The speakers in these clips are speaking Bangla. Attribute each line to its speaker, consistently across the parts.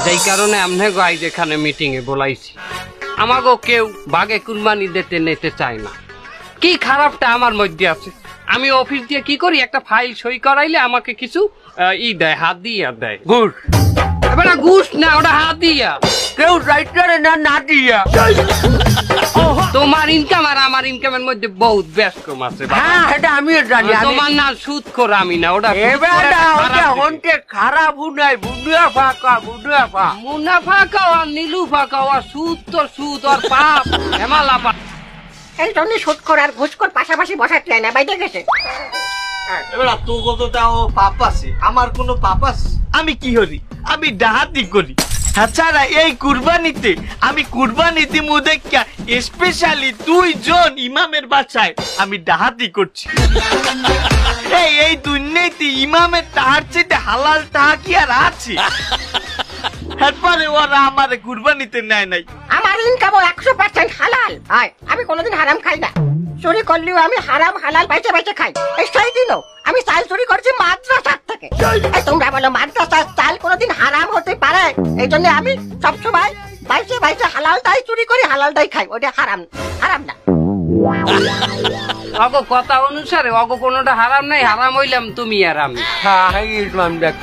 Speaker 1: যেই কারণে আমনে গাই যেখানে মিটিং এ বলাইছি আমাগো কেউ বাগে কুরবানি দিতে নিতে চায় না। কি খারাপটা আমার মধ্যে আছে? আমি অফিস দিয়ে কি করি, একটা ফাইল সই করাইলে আমাকে কিছু দেয়, হাত দিয়া দেয় ঘুষ। এবার ঘুষ না, ওটা হাত দিয়া, কেউ রাইটারে না না দিয়া। তোমার ইনকাম আর আমার ইনকামের মধ্যে বহুত বেশ কম আছে।
Speaker 2: হ্যাঁ এটা আমিও জানি।
Speaker 1: তোমার না সুদ করে আমি না, ওটা
Speaker 2: খারাপ নাই, মুনাফা
Speaker 1: খাও আর নীলু ফাঁকাও আর সুদ তো সুদ আর পাপ হেমালা পাপ।
Speaker 3: এই জন্য সুদ কর আর ঘুষ কর পাশাপাশি বসাতে চায় না, বাইরে গেছে।
Speaker 2: এবার তোর কতটাও পাপ আছে, আমার কোনো পাপ আছে? আমি কি করি? আমি ডাহাতি করি। তাছাড়া এই কুরবানিতে আমি কুরবানি দিমু দেখা স্পেশালি 2 জন ইমামের বাসায় আমি ডাহাতি করছি। এই দুনিয়াতে ইমামের টাহার চেয়ে হালাল টাহা কি আর আছে? এরপরে ওরা আমার কুরবানিতে নেয় নাই।
Speaker 3: আমার ইনকামও 100% হালাল। আমি কোনোদিন হারাম খাই না। চুরি করলেও আমি হারাম হালাল বাইচে বাইচে খাই। এই সেই দিনও আমি চাল চুরি করছি মাদ্রাসার থেকে। তোমরা বলো মাদ্রাসার চাল কোনোদিন হারাম হতে পারে? এই জন্য আমি সবসময় বাইচে বাইচে হালালটাই চুরি করি, হালালটাই খাই। ওটা হারাম না।
Speaker 1: অগো কথা অনুসারে অগো কোনোটা হারাম নাই, হারাম হইলাম তুমি আর আমি।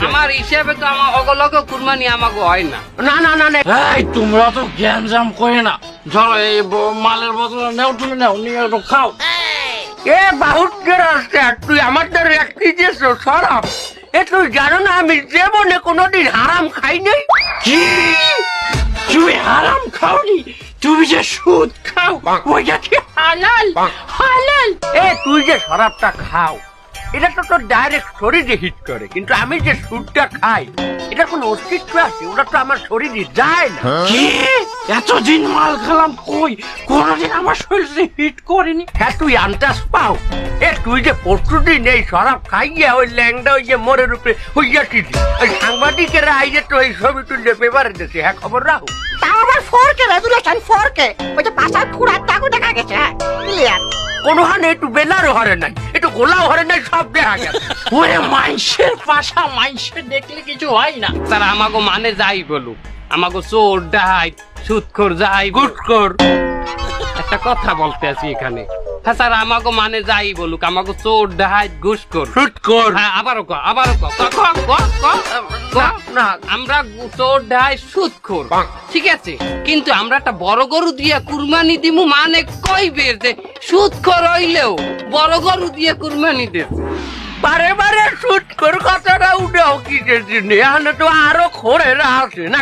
Speaker 1: আমার হিসাবে তো আমার অগলগে কুরবানি আমাকে হয় না।
Speaker 2: না না না না,
Speaker 4: এই তোমরা তো জ্ঞান জাম করে না। ধরো এই মালের বদলে নেও, তুমি নেও, নিয়ে একটু খাও।
Speaker 2: এ বহুত রাস্তা, তুই আমার দ্বারা একটি যে সরব। এ তুই জানো না আমি জীবনে কোনোদিন হারাম খাই নাই।
Speaker 4: কি তুমি হারাম খাওনি? তুমি যে সুদ খাও ওইটা কি হালাল? হালাল?
Speaker 2: এ তুই যে শরাবটা খাও এটা তো তোর ডাইরেক্ট শরীরে হিট করে, কিন্তু আমি যে সুদটা খাই এটা কোনো অস্তিত্ব আছে? ওটা তো আমার শরীরে যায় না।
Speaker 4: কি এতদিন মাল খেলাম, কই কোনদিন আমার শরীরে হিট করেনি।
Speaker 2: হ্যাঁ তুই আন্দাজ পাও? এ তুই যে পরশুদিন এই শরাব খাইয়া ওই ল্যাংডা ওই যে মোড়ের উপরে হইয়াছিলি, ওই সাংবাদিকেরা আইয়ে তো এই ছবি তুললে পেপারে দিয়েছে। হ্যাঁ খবর রাখো।
Speaker 3: তাও আবার 4K রেজুলেশন, 4K। ওই যে পাশার খুঁড়ার দাগও দেখা গেছে। হ্যাঁ ক্লিয়ার।
Speaker 2: কোনো হানে একটু বেলারও হরে নাই, একটু গোলাও হরে নাই, সব দেখা গেছে।
Speaker 4: ওরে মাইন্সের পাশা, মাইন্সের দেখলে কিছু হয় না।
Speaker 1: তারা আমাকে মানে যাই বলুক, আমাকে চোর ডাহাই সুদখোর যাই
Speaker 2: গুটকর
Speaker 1: একটা কথা বলতে আছি এখানে। হ্যাঁ স্যার, আমাকে মানে যাই বলুক, আমাকে চোর ডাহাই ঘুষখোর
Speaker 2: সুদকর।
Speaker 1: হ্যাঁ আবারও না, আমরা চোর ডাহাই সুদখোর, ঠিক আছে। কিন্তু আমরা একটা বড় গরু দিয়ে কুরবানি দিমু, মানে কইবে যে সুদখোর হইলেও বড় গরু দিয়ে কুরবানি দিচ্ছে।
Speaker 2: বারে বারে সুদকর কথাটা উঠাও কিসের জন্য? এখানে তো আরো খোরেরা আছে না।